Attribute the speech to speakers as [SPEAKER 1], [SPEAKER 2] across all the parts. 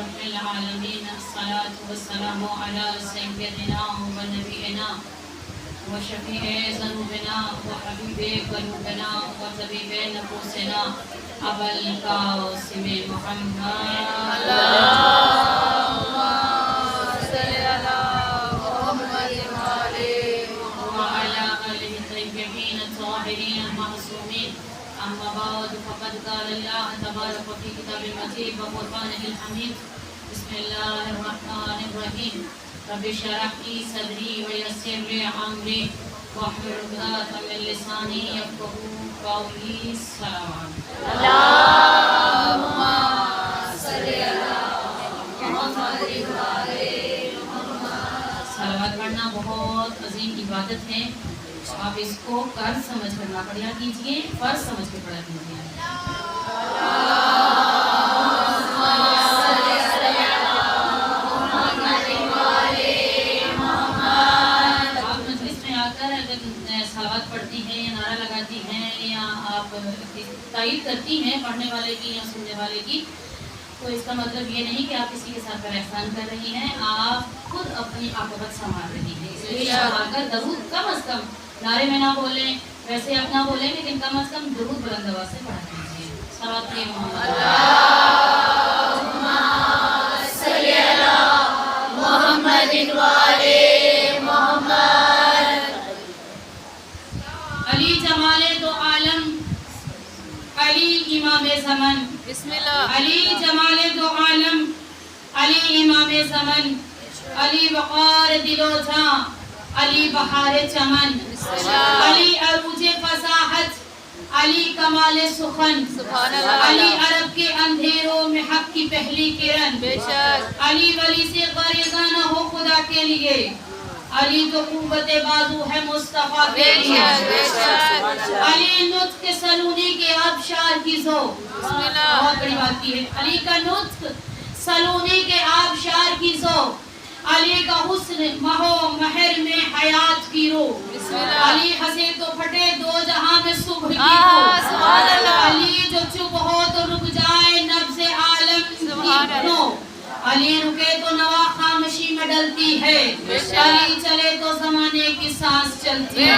[SPEAKER 1] رب العالمين الصلاة والسلام على سيدنا ونبينا وشفيع ذنوبنا وحبيب قلوبنا وطبيب نفوسنا أبا القاسم محمد
[SPEAKER 2] اللهم صل على محمد
[SPEAKER 1] وعلى آله الطيبين الطاهرين المعصومين. أما بعد فقد قال الله تبارك في كتاب المجيد وقرآنه الحميد. بسم الله الرحمن الرحيم. رب اشرح لي صدري ويسر لي أمري واحلل عقدة من لساني يفقهوا قولي. السلام عليكم.
[SPEAKER 2] اللهم صل على محمد
[SPEAKER 1] صلوات پڑھنا بہت عظیم عبادت ہے. آپ اس کو قرض سمجھ کر نہ پڑھا کیجئے، فرض سمجھ کے پڑھا کیجئے. آپ مجلس میں آ کر اگر صلوات پڑھتی ہیں یا نعرہ لگاتی ہیں یا آپ تائید کرتی ہیں پڑھنے والے کی یا سننے والے کی، تو اس کا مطلب یہ نہیں کہ آپ کسی کے ساتھ پر احسان کر رہی ہیں، آپ خود اپنی عاقبت سنبھال رہی ہیں. اس لیے آ کر درود کم از کم نعرے میں نہ بولیں، ویسے آپ نہ بولیں، لیکن کم از کم درود بلند آواز سے پڑھا کیجیے. صلوات محمد.
[SPEAKER 2] اللهم صل على محمد وعلى محمد.
[SPEAKER 1] علی جمال دو عالم، علی امام زمن.
[SPEAKER 2] بسم اللہ.
[SPEAKER 1] علی جمال دو عالم، علی امام زمن، علی وقار دل و جاں، علی بہار چمن، علی عروج فصاحت، علی کمال سخن،
[SPEAKER 2] سبحان اللہ.
[SPEAKER 1] علی عرب کے اندھیروں میں حق کی پہلی کرن.
[SPEAKER 2] بے شک.
[SPEAKER 1] علی ولی سے غریزہ نہ ہو خدا کے لیے، علی تو قوت بازو ہے مصطفیٰ کے لیے.
[SPEAKER 2] بے شک.
[SPEAKER 1] علی نطق سلونی کے آبشار کی ذو.
[SPEAKER 2] بسم اللہ.
[SPEAKER 1] بہت بڑی بات کی ہے. علی کا نطق سلونی کے آبشار کی ذو، علی کا حسن مہو مہر میں حیات کی رو.
[SPEAKER 2] بسم اللہ.
[SPEAKER 1] علی ہنسے تو پھٹے دو جہاں میں صبح کی رو.
[SPEAKER 2] سبحان اللہ.
[SPEAKER 1] علی جو چپ ہو تو رک جائے نبض عالم
[SPEAKER 2] سبحان
[SPEAKER 1] کی
[SPEAKER 2] اللہ.
[SPEAKER 1] نو. علی رکے تو نوا خاموشی میں ڈلتی ہے،
[SPEAKER 2] بے شک.
[SPEAKER 1] علی چلے تو زمانے کی سانس چلتی ہے.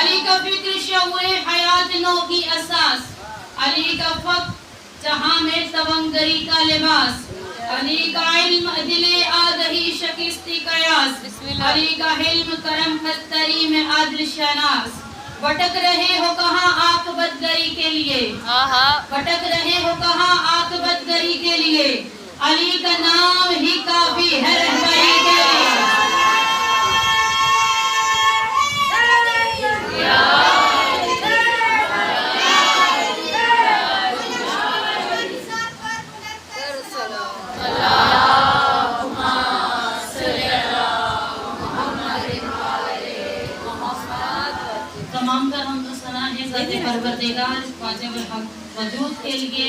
[SPEAKER 1] علی کا فکر شعور حیات نو کی اساس، علی کا فقر جہاں میں تونگری کا لباس، علی کا علم دل آگہی شکستی قیاس، علی کا حلم کرم خستری میں عدل شناس. بھٹک رہے ہو کہاں عاقبت گری کے لیے، بھٹک رہے ہو کہاں عاقبت گری کے لیے، علی کا نام ہی کافی ہے رہبری کے لیے. تمام کا حمد و ثنا ہے ذات پروردگار واجب الحق وجود کے لیے،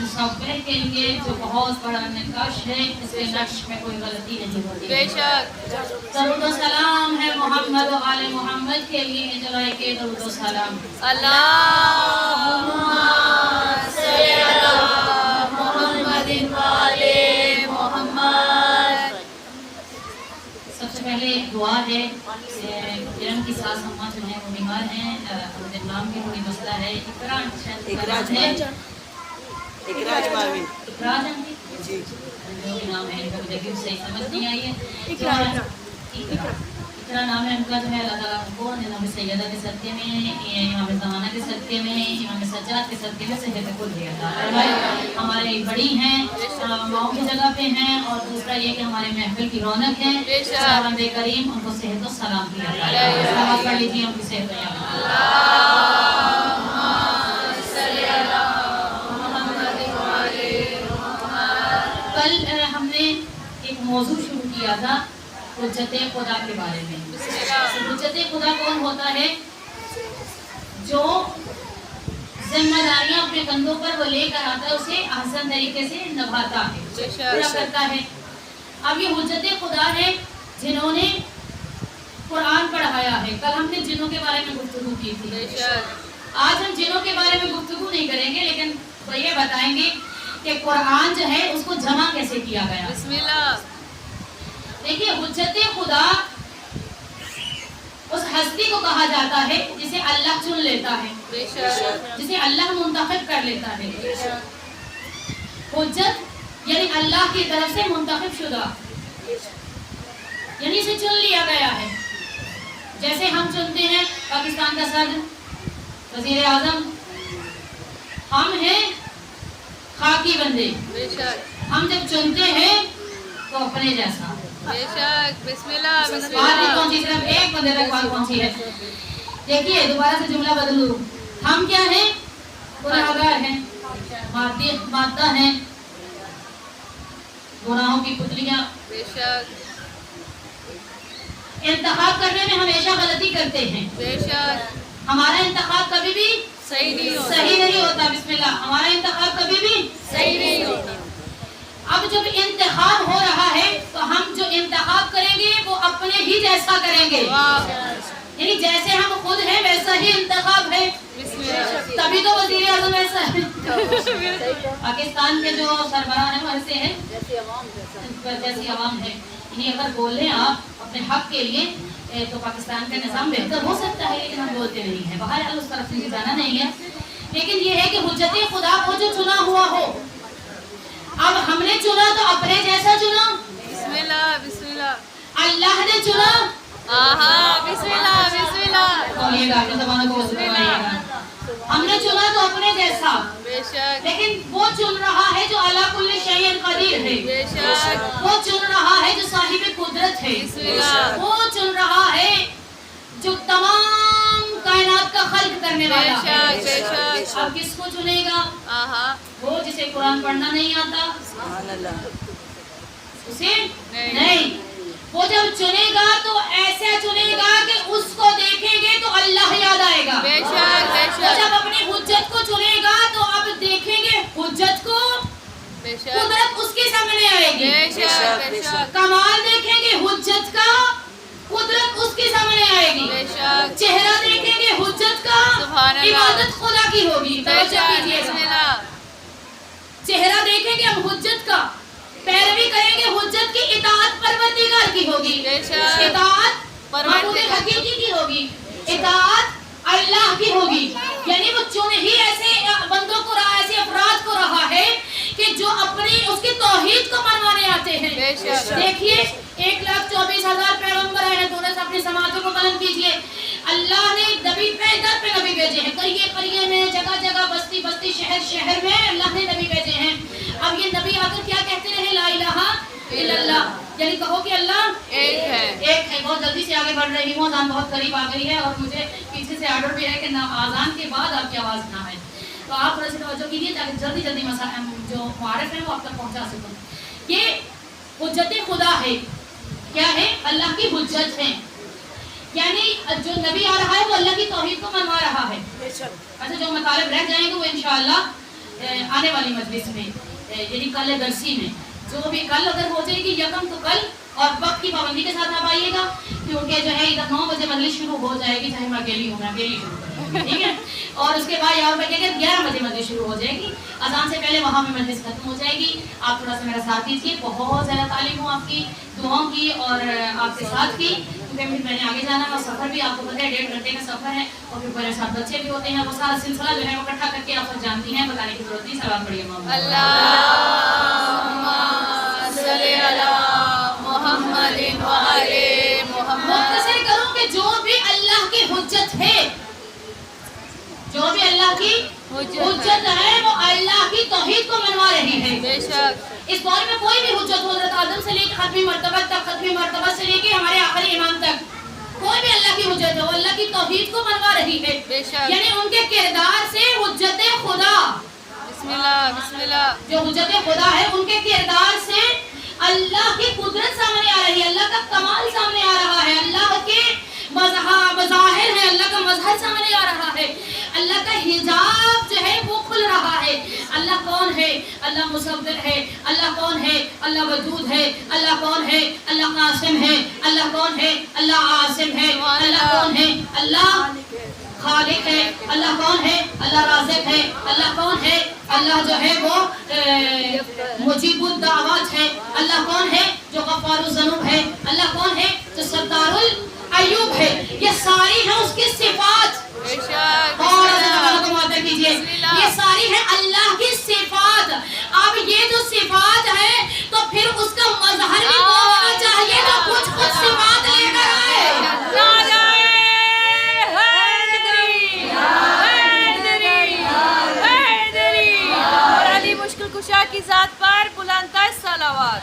[SPEAKER 1] مصور کے لیے جو بہت بڑا نقاش ہے، اس کے نقش میں کوئی غلطی نہیں ہوتی.
[SPEAKER 2] بے شک.
[SPEAKER 1] درود و سلام ہے محمد و آل محمد کے لیے جو لائے کے درود و سلام.
[SPEAKER 2] اللهم صل على محمد وعلى محمد.
[SPEAKER 1] سب سے پہلے دعا ہے. کرم کی ساس اماں جو ہیں وہ بیمار ہیں، ان نام کی تھوڑی مسئلہ ہے. اقراج
[SPEAKER 2] جی.
[SPEAKER 1] جو بھی نام ہے ان کا مجھے صحیح سمجھ نہیں آئی ہے. اقرا نام ہے ان کا، جو ہے اللہ تعالیٰ کو امام سیدہ کے صدقے میں، امام زمانہ کے صدقے میں، امام سجاد کے صدقے میں صحت کو دیا تھا. ہمارے بڑی ہیں، ماؤں کی جگہ پہ ہیں، اور دوسرا یہ کہ ہمارے محفل کی رونق ہے. بند کریم ان کو صحت و سلام کیا جائے. سلام پڑھ لیجیے ان کی صحت و کل ہم نے ایک موضوع شروع کیا تھا حجت خدا کے بارے میں. حجت خدا کون ہوتا ہے؟ جو ذمہ داریاں اپنے کندھوں پر وہ لے کر آتا ہے، اسے آسان طریقے سے نبھاتا ہے، پورا کرتا ہے۔ اب یہ حجت خدا ہے جنہوں نے قرآن پڑھایا ہے۔ کل ہم نے جنوں کے بارے میں گفتگو کی تھی، آج ہم جنوں کے بارے میں گفتگو نہیں کریں گے، لیکن وہ یہ بتائیں گے کہ قرآن جو ہے اس کو جمع کیسے کیا گیا۔
[SPEAKER 2] بسم اللہ۔
[SPEAKER 1] دیکھیے حجت خدا اس ہستی کو کہا جاتا ہے جسے اللہ چن لیتا ہے، جسے اللہ منتخب کر لیتا ہے۔ حجت یعنی اللہ کی طرف سے منتخب شدہ، یعنی اسے چن لیا گیا ہے۔ جیسے ہم چنتے ہیں پاکستان کا صدر، وزیر اعظم، ہم ہیں خاکی بندے، ہم جب چنتے ہیں تو اپنے جیسا۔
[SPEAKER 2] بسم اللہ بسم
[SPEAKER 1] بات نہیں
[SPEAKER 2] اللہ۔
[SPEAKER 1] پہنچی، صرف ایک بندے تک بات پہنچی ہے۔ دیکھیے دوبارہ سے جملہ بدلو، ہم کیا ہیں؟ گناہگار ہیں، مادہ ہیں، گناہوں کی پتلیاں۔
[SPEAKER 2] بے شک
[SPEAKER 1] انتخاب کرنے میں ہمیشہ غلطی کرتے ہیں،
[SPEAKER 2] بے شک
[SPEAKER 1] ہمارا انتخاب کبھی بھی
[SPEAKER 2] صحیح نہیں ہوتا،
[SPEAKER 1] صحیح نہیں ہوتا۔ بسم اللہ، ہمارا انتخاب کبھی بھی
[SPEAKER 2] صحیح نہیں ہوتا۔
[SPEAKER 1] اب جب انتخاب ہو رہا ہے تو ہم جو انتخاب کریں گے وہ اپنے ہی جیسا کریں گے، یعنی جیسے ہم خود ہیں ویسا ہی انتخاب ہے، تبھی تو وزیر اعظم ایسا ہے۔ پاکستان کے جو سربراہ ہیں وہ ایسے ہیں جیسی عوام ہے، یعنی اگر بولیں آپ اپنے حق کے لیے تو پاکستان کا نظام بہتر ہو سکتا ہے، لیکن ہم بولتے نہیں ہیں، بہرحال اس طرف سے جانا نہیں ہے۔ لیکن یہ ہے کہ حجت خدا وہ جو چنا ہوا ہو، اب ہم نے چنا تو اپنے جیسا چنا،
[SPEAKER 2] بسم اللہ بسم اللہ۔
[SPEAKER 1] اللہ نے چنا،
[SPEAKER 2] آہا بسم اللہ بسم اللہ۔
[SPEAKER 1] بولیے گا اپنی زبانوں کو وسیع بنائیے گا۔ ہم نے چنا تو اپنے جیسا،
[SPEAKER 2] بے شک
[SPEAKER 1] لیکن وہ چن رہا ہے جو علی کل شیء قدیر ہے،
[SPEAKER 2] بے شک
[SPEAKER 1] وہ چن رہا ہے جو صاحب قدرت ہے،
[SPEAKER 2] بسم اللہ۔
[SPEAKER 1] وہ چن رہا ہے جو تمام کائنات کا خلق کرنے
[SPEAKER 2] بے
[SPEAKER 1] والا
[SPEAKER 2] شک
[SPEAKER 1] ہے۔
[SPEAKER 2] بے شک۔
[SPEAKER 1] اب کس کو چنے گا؟
[SPEAKER 2] آہا
[SPEAKER 1] وہ جسے قرآن پڑھنا نہیں آتا، اسے نہیں۔ وہ جب چنے گا تو ایسے چنے گا کہ اس کو دیکھیں گے تو اللہ یاد آئے گا۔
[SPEAKER 2] بے شک بے
[SPEAKER 1] وہ
[SPEAKER 2] شک
[SPEAKER 1] جب اپنی حجت کو چنے گا تو اب دیکھیں گے حجت کو،
[SPEAKER 2] بے شک
[SPEAKER 1] قدرت اس کے سامنے آئے گی۔
[SPEAKER 2] بے شک بے شک
[SPEAKER 1] کمال دیکھیں گے حجت کا، قدرت اس کے سامنے آئے گی۔
[SPEAKER 2] بے شک
[SPEAKER 1] چہرہ دیکھیں گے حجت کا،
[SPEAKER 2] سبحان اللہ۔
[SPEAKER 1] عبادت خدا کی ہوگی۔
[SPEAKER 2] بے
[SPEAKER 1] توجہ
[SPEAKER 2] شک
[SPEAKER 1] کیجیے
[SPEAKER 2] بسم
[SPEAKER 1] گا،
[SPEAKER 2] اللہ۔
[SPEAKER 1] چہرہ دیکھیں گے ہم حجت کا، پیروی کریں گے حجت کی، اطاعت پروردگار کی ہوگی،
[SPEAKER 2] بے شک
[SPEAKER 1] اطاعت معبود حقیقی کی ہوگی، اطاعت اللہ کی ہوگی۔ یعنی وہ چن ہی ایسے بندوں کو رہا، ایسے افراد کو رہا ہے کہ جو اپنی اس کی توحید کو منوانے آتے ہیں۔
[SPEAKER 2] بے شک۔
[SPEAKER 1] دیکھیے 1,24,000 پیغمبر ہیں، تو سے اپنی سماعتوں کو قلم کیجئے۔ اللہ نے نبی پہ نبی بھیجے ہیں، قریے قریے میں، جگہ جگہ، بستی بستی، شہر شہر میں اللہ نے نبی بھیجے ہیں۔ اب یہ نبی آ کر کیا کہتے رہے؟ لا الہ الا اللہ، یعنی کہو کہ اللہ
[SPEAKER 2] ایک ہے۔
[SPEAKER 1] ایک ہے۔ بہت جلدی سے آگے بڑھ رہی ہوں، اذان بہت قریب آ گئی ہے اور مجھے پیچھے سے آرڈر بھی ہے کہ اذان کے بعد آپ کی آواز نہ آئے، تو آپ تھوڑا سی توجہ کیجیے تاکہ جلدی جلدی مسائل جو معارف ہیں وہ آپ تک پہنچا سکوں۔ یہ حجت خدا ہے، کیا ہے؟ اللہ کی حجت ہے، یعنی جو نبی آ رہا ہے وہ اللہ کی توحید کو منوا رہا ہے۔ اچھا جو مطالب رہ جائیں گے وہ انشاءاللہ آنے والی مجلس میں، یعنی کل درسی میں، جو بھی کل اگر ہو جائے گی یکم تو کل، اور وقت کی پابندی کے ساتھ آپ آئیے گا، کیونکہ جو ہے ادھر 9 بجے مجلس شروع ہو جائے گی، چاہے میں اکیلی ہوں، میں اکیلی شروع کروں گی، ٹھیک ہے؟ اور اس کے بعد یہاں پر 11 بجے مجلس شروع ہو جائے گی، اذان سے پہلے وہاں میں مجلس ختم ہو جائے گی۔ آپ تھوڑا سا میرا ساتھ دیجیے، بہت زیادہ تعلیم ہوں آپ کی، دعاؤں کی اور آپ کے ساتھ کی، کیونکہ پھر میں نے آگے جانا ہے اور سفر بھی آپ کو پتہ ہے 1.5 گھنٹے کا سفر ہے، اور پھر میرے ساتھ بچے بھی ہوتے ہیں، وہ سارا سلسلہ جو ہے وہ اکٹھا کر کے آپ سب جانتی ہیں، بتانے کی ضرورت نہیں۔ سلام پڑھیے محمد
[SPEAKER 2] اللہم صلی علی محمد وعلی محمد۔
[SPEAKER 1] مختصر کروں کہ جو بھی اللہ کی حجت ہے، جو بھی اللہ کی حجت ہے وہ اللہ کی توحید کو منوا رہی ہے۔
[SPEAKER 2] بے شک
[SPEAKER 1] اس دور میں کوئی بھی حجت ہو، حضرت آدم سے لے کے ختمی مرتبہ تک، ختمی مرتبہ سے لے کے ہمارے آخری امام تک، کوئی بھی اللہ کی حجت ہے وہ اللہ کی توحید کو منوا رہی ہے،
[SPEAKER 2] بے شک۔
[SPEAKER 1] یعنی ان کے کردار سے حجت خدا،
[SPEAKER 2] بسم اللہ بسم اللہ۔
[SPEAKER 1] جو حجت خدا ہے ان کے کردار سے اللہ کی قدرت سامنے آ رہی ہے، اللہ کا کمال سامنے آ رہا ہے، اللہ کے مظاہر ہے, اللہ کا مظہر سامنے آ رہا ہے, اللہ کا حجاب جو ہے وہ کھل رہا ہے. اللہ کون ہے؟ اللہ مصور ہے. اللہ کون ہے؟ اللہ ودود ہے. اللہ کون ہے؟ اللہ قاسم ہے. اللہ کون ہے؟ اللہ عاصم ہے. اللہ کون ہے؟ اللہ خالق ہے. اللہ کون ہے؟ اللہ رازق ہے. اللہ کون ہے؟ اللہ جو ہے وہ مجیب الدعوات ہے. اللہ کون ہے؟ جو غفار الذنوب ہے. اللہ کون ہے؟ جو ستار العیوب ہے. یہ ساری ہیں اس کی صفات. اور اللہ کو معطا کیجئے. یہ ساری ہیں اللہ کی صفات. اب یہ جو صفات ہے تو پھر اس کا مظہر بھی وہ ہونا چاہیے جو کچھ صفات لے کر آئے.
[SPEAKER 2] مشکل کشا کی ذات پر بلند صلوات.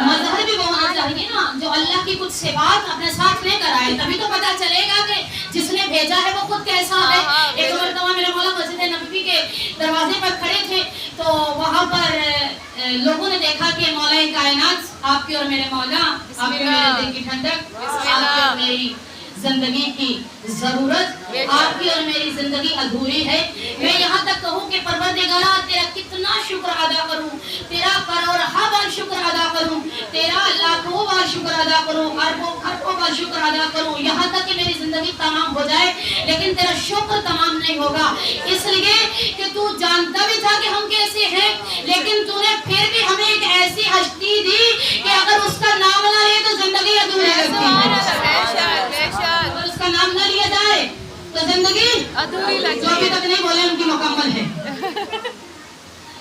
[SPEAKER 1] مظہر بھی وہ ہونا چاہیے نا جو اللہ کی کچھ صفات اپنے ساتھ لے کر آئے, تبھی تو پتہ چلے گا کہ جس نے بھیجا ہے وہ خود کیسا ہے. ایک مرتبہ میرے مولا مسجد نبوی کے دروازے پر کھڑے تھے تو وہاں پر لوگوں نے دیکھا کہ مولا کائنات, آپ کی اور میرے مولا, آپ کی میرے دل کی ٹھنڈک, آپ کی اور میری زندگی کی ضرورت, آپ کی اور میری زندگی ادھوری ہے. میں یہاں تک کہوں کہ پروردگارا تیرا کتنا شکر ادا کروں, تیرا کروڑہ بار شکر ادا کروں, تیرا لاکھوں بار شکر ادا کروں, اربوں بار شکر ادا کروں, یہاں تک کہ میری زندگی تمام ہو جائے لیکن تیرا شکر تمام نہیں ہوگا. اس لیے کہ تو جانتا بھی تھا کہ ہم کیسے ہیں, لیکن تو نے پھر بھی ہمیں ایک ایسی ہستی دی کہ اگر اس کا نام نہ لے تو زندگی ادھوری لگتی ہے. اگر اس کا نام نہ لیا جائے تو زندگی
[SPEAKER 2] ادھوری لگتی ہے.
[SPEAKER 1] جو ابھی تک نہیں بولے ان کی مکمل ہے.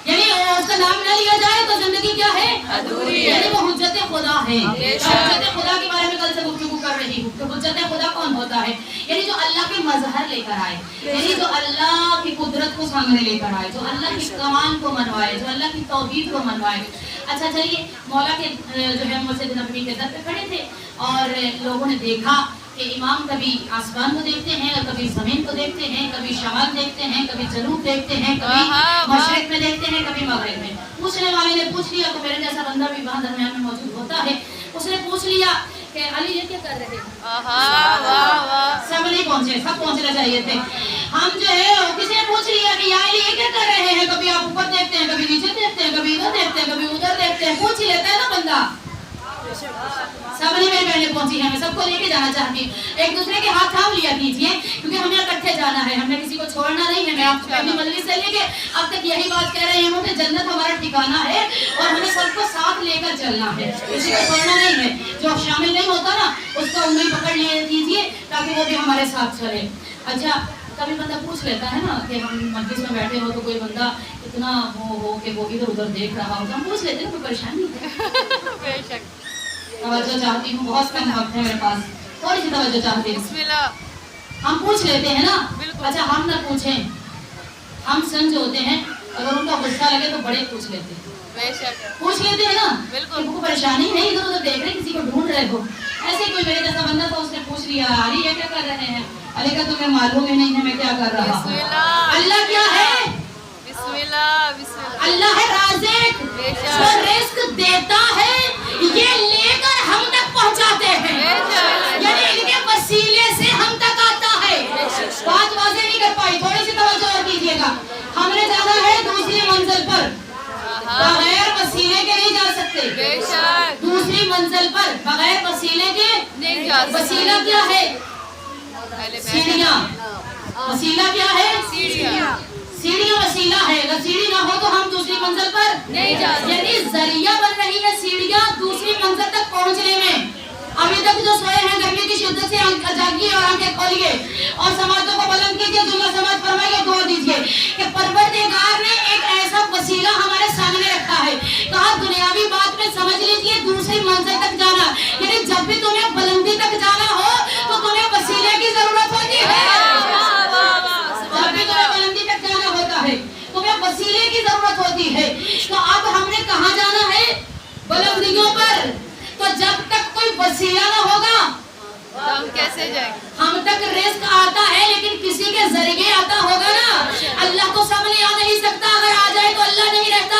[SPEAKER 1] یعنی اس کا نام نہ لیا جائے تو زندگی کیا ہے؟ ادھوری ہے. یعنی وہ حجت خدا ہے. حجت خدا کے بارے میں کل سے گفتگو کر رہی ہوں کہ حجت خدا کون ہوتا ہے؟ یعنی جو اللہ کے مظہر لے کر آئے, یعنی جو اللہ کی قدرت کو سامنے لے کر آئے, جو اللہ کی کمان کو منوائے, جو اللہ کی توحید کو منوائے. اچھا چلیے, مولا کے جو ہے مسجد نبوی کے در پہ کھڑے تھے اور لوگوں نے دیکھا کہ امام کبھی آسمان کو دیکھتے ہیں اور کبھی زمین کو دیکھتے ہیں, کبھی شمال دیکھتے ہیں, کبھی جنوب دیکھتے ہیں, کبھی مشرق میں دیکھتے ہیں, کبھی مغرب میں. پوچھنے والے نے پوچھ لیا تو میرے جیسا بندہ بھی وہاں درمیان میں موجود ہوتا ہے, اس نے پوچھ لیا کہ علی یہ کیا کر رہے ہیں؟ سب نہیں پہنچے, سب پہنچنا چاہیے تھے. ہم جو ہے کسی نے پوچھ لیا کہ یا علی یہ کیا کر رہے ہیں؟ کبھی آپ اوپر دیکھتے ہیں, کبھی نیچے دیکھتے ہیں, کبھی ادھر دیکھتے ہیں, کبھی ادھر دیکھتے ہیں. پوچھ ہی لیتا ہے نا بندہ. سب نہیں میری بہنیں پہنچی ہیں, میں سب کو لے کے جانا چاہتی ہوں. ایک دوسرے کے ہاتھ تھام لیا کیجیے کیونکہ ہمیں اکٹھے جانا ہے, ہمیں کسی کو چھوڑنا نہیں ہے. میں آپ کو اپنی مجلس سے لے کے اب تک یہی بات کہہ رہی ہوں کہ جنت ہمارا ٹھکانہ ہے اور ہمیں سب کو ساتھ لے کر چلنا ہے, کسی کو چھوڑنا نہیں ہے. جو شامل نہیں ہوتا نا اس کو انگلی پکڑ لے دیجیے تاکہ وہ بھی ہمارے ساتھ چلے. اچھا, کبھی بندہ پوچھ لیتا ہے نا کہ ہم مجلس میں بیٹھے ہو تو کوئی بندہ اتنا وہ ہو کہ وہ ادھر ادھر دیکھ رہا ہو, تو ہم پوچھ لیتے ہیں کوئی پریشانی ہے؟
[SPEAKER 2] بے شک.
[SPEAKER 1] توجہ چاہتی ہوں, بہت کم وقت ہے میرے پاس, تھوڑی سی توجہ چاہتی ہوں.
[SPEAKER 2] بسم اللہ.
[SPEAKER 1] ہم پوچھ لیتے ہیں نا.
[SPEAKER 2] بالکل.
[SPEAKER 1] اچھا, ہم نہ پوچھیں, ہم سمجھ ہوتے ہیں, اگر ان کا غصہ لگے تو بڑے پوچھ لیتے ہیں.
[SPEAKER 2] بے شک.
[SPEAKER 1] پوچھ لیتے ہیں نا.
[SPEAKER 2] بالکل.
[SPEAKER 1] کوئی پریشانی نہیں, ادھر ادھر دیکھ رہے کسی کو ڈھونڈ رہے ہو. ایسے کوئی میرے جیسا بندہ تو اس نے پوچھ لیا علی یہ کیا کر رہے ہیں؟ علی کا تمہیں معلوم ہی نہیں ہے میں کیا کر رہا ہوں. اللہ کیا ہے؟
[SPEAKER 2] بسم اللہ. بسم اللہ.
[SPEAKER 1] اللہ ہے رازق, جو رزق دیتا ہے, یہ لے کر ہم تک پہنچاتے ہیں, یعنی ان کے وسیلے سے ہم تک آتا ہے. بات واضح نہیں کر پائی, تھوڑی سی توجہ اور کیجیے گا. ہم نے جانا ہے دوسری منزل پر, بغیر وسیلے کے نہیں جا سکتے.
[SPEAKER 2] بے شک.
[SPEAKER 1] دوسری منزل پر بغیر وسیلے کے
[SPEAKER 2] نہیں جا سکتے.
[SPEAKER 1] وسیلہ کیا ہے؟ سیڑھیاں. وسیلہ کیا ہے؟
[SPEAKER 2] سیڑھیاں.
[SPEAKER 1] سیڑھیاں وسیلہ ہے, اگر سیڑھی نہ ہو تو ہم دوسری منزل پر
[SPEAKER 2] نہیں جا سکتے.
[SPEAKER 1] یعنی ذریعہ بن رہی ہے سیڑھیاں دوسری منزل تک پہنچنے میں. ابھی تک جو سوئے ہیں گرمی کی شدت سے جاگیے اور آنکھیں کھولیے اور سماعتوں کو بلند کیجیے, جملہ سماعت فرمائیے, دعا دیجیے کہ پروردگار نے ایک ایسا وسیلہ ہمارے سامنے رکھا ہے. کہا دنیاوی بات میں سمجھ لیجیے دوسری منزل تک جانا, یعنی جب بھی تمہیں بلندی تک جانا ہو تو تمہیں وسیلے کی ضرورت ہوتی ہے. جب بھی تمہیں بلندی تک جانا ہوتا ہے تمہیں وسیلے کی ضرورت ہوتی ہے. تو اب ہم نے کہاں جانا ہے؟ بلندیوں پر. تو جب تک کوئی وسیلہ نہ ہوگا
[SPEAKER 2] ہم کیسے جائیں؟
[SPEAKER 1] ہم تک رزق آتا ہے لیکن کسی کے ذریعے آتا ہوگا نا. اللہ کو سامنے آ نہیں سکتا, اگر آ جائے تو اللہ نہیں رہتا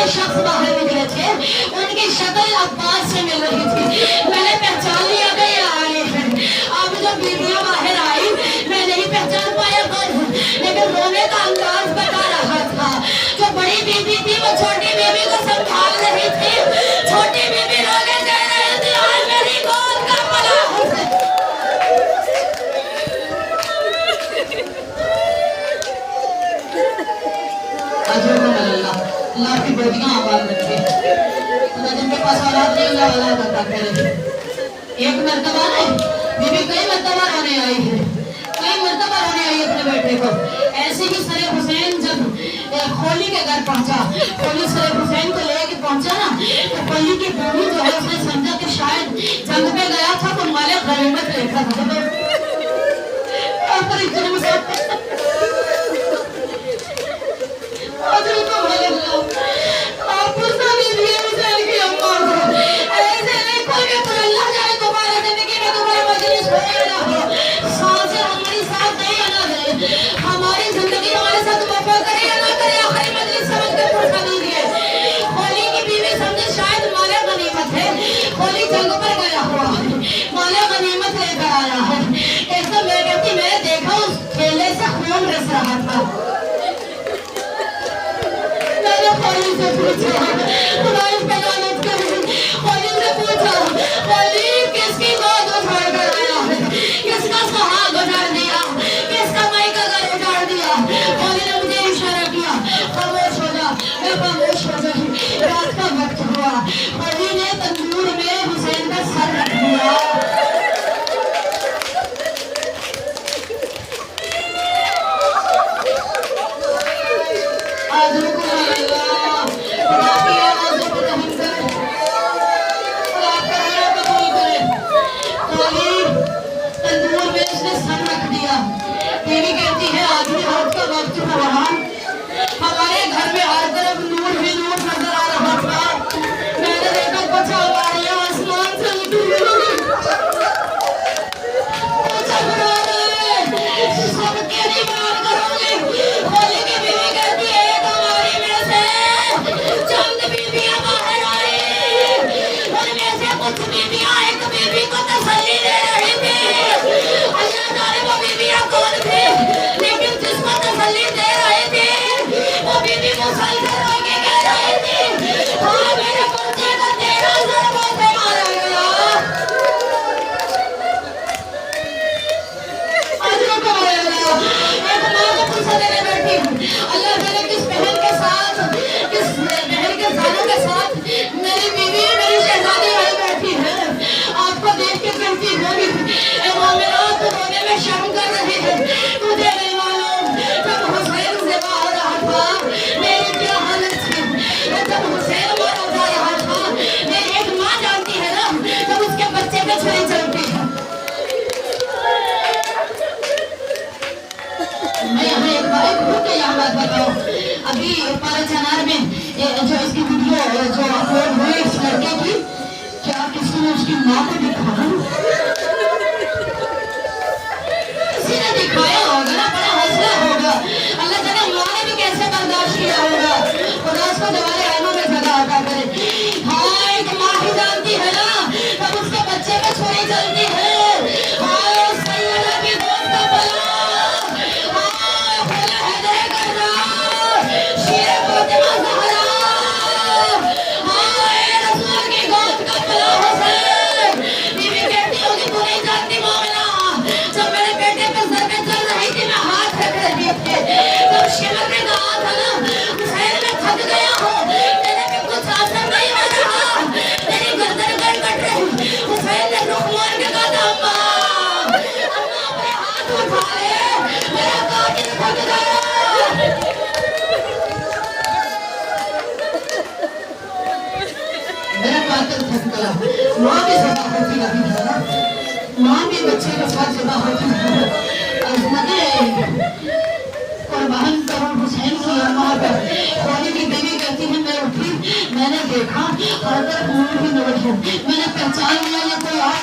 [SPEAKER 3] کے شخص باہر نکلے تھے، ان کی شکل عباس سے مل رہی تھی، میں نے پہچان لیا کہ یہ علی ہے۔ اب جو بیویاں باہر آئی میں نہیں پہچان پایا کون ہے، لیکن رونے کا انداز بتا رہا تھا۔ جو بڑی بیوی تھی وہ چھوٹی بیوی کو سنبھال رہی تھی، چھوٹی بیوی رونے دے رہی تھی، آج میری گود کا پلا ہے۔ اللہ کی بیٹیاں آباد رکھے، خدا جن کے پاس اولاد نہیں اللہ اولاد عطا کرے۔ ایک مرتبہ نہیں بی بی کئی مرتبہ رونے آئی ہے، کئی مرتبہ رونے آئی اپنے بیٹے کو۔ ایسے ہی سر حسین جب خولی کے گھر پہنچا، خولی سر حسین کو لے کے پہنچا نا، تو خولی کی بیوی جو ہے اس نے سمجھا کہ شاید جنگ پہ گیا تھا تو مال غنیمت لے کر ہماری زندگی ہمارے ساتھ وفا کرے یا نہ کرے، آخری مجلس سمجھ کر پڑھا دیجیے۔ خولی کی بیوی سمجھے شاید مال غنیمت ہے، خولی جنگ پر گیا ہوا ہے، مال غنیمت لے کر آیا ہے۔ ایک دم میں کہتی میں نے دیکھا اس کھیلے سے خون رس رہا تھا، میں نے خولی سے پوچھا خدا اس پہ لعنت کرے، خولی سے پوچھا خولی کس کی گود اٹھا کر آیا ہے، کس کا سہاگ اجاڑ دیا، کس کا مائی کا گھر اجاڑ دیا۔ خولی نے مجھے اشارہ کیا خاموش ہو جا، میں خاموش ہو گئی۔ رات کا وقت ہوا، خولی نے تندور میں حسین کا سر رکھ دیا۔ آج رکو اللہ خدا کی آوازوں کو دہن کر خدا کرنا قبول کرے۔ خولی تندور میں اس نے سر رکھ دیا۔ بیوی کہتی ہے آج بھی رات کا وقت ہوا، ہمارے گھر میں ہر طرف نور ہی نور نظر آ رہا تھا، میں نے دیکھا کچھ ہماریاں آسمان سے اٹھی سب کے نہیں مان کروں گی۔ خولی کی بیوی کہتی ہے ایک ہماری میں سے چند بیویاں باہر آئی، ان میں سے کچھ بیویاں ایک بیوی کو تسلی دے رہی تھی، اللہ جانے وہ بیویاں کون تھی، لیکن جس کو تسلی دے رہی تھی وہ بیوی مسلسل رو کے کہہ رہی تھی ہاں میرے پرچے کا 13 ضربوں سے مارا گیا۔ ایک ماں کو پوچھا دینے بیٹھی ہوں اللہ میرے کس بہن کے ساتھ، کس بہن کے زانوں کے ساتھ میری بیوی میری شہزادی آئی بیٹھی ہے، آپ کو دیکھ کے کہتی ہوگی اے مومنات رونے میں شرم کر رہی ہے، مجھے نہیں معلوم جب حسین ذبح ہو رہا تھا میری کیا حالت تھی، جب حسین مارا جا رہا تھا میری ایک ماں جانتی ہے نا جب اس کے بچے پہ چھری چلتی ہے۔ میں یہاں ایک بار گھر کے یہاں بات بتاؤ، ابھی پارا چنار میں جو اس کی ویڈیو جو اپلوڈ ہوئی اس لڑکے کی، کیا کسی نے اس کی ماں کو دکھایا؟ کسی نے دکھایا ہوگا نا، بڑا حوصلہ ہوگا، اللہ تعالیٰ ماں نے بھی کیسے برداشت کیا ہوگا، خدا اس کو دوبارے آئینوں میں جگہ عطا کرے۔ ہاں ایک ماں ہی جانتی ہے نا تب اس کے بچے میں چھری چلتی ہے، ہاں سیدہ کی گود کا پلا، ماں بھی ذبح ہوتی رہی ہے نا، ماں بھی بچے کے ساتھ ذبح ہوتی ہے۔ قربان کرو حسین کی اماں پر۔ خولی کی بیوی کہتی ہے میں اٹھی، میں نے دیکھا ہر طرف نور ہی نور ہے، میں نے پہچان لیا یہ کوئی اور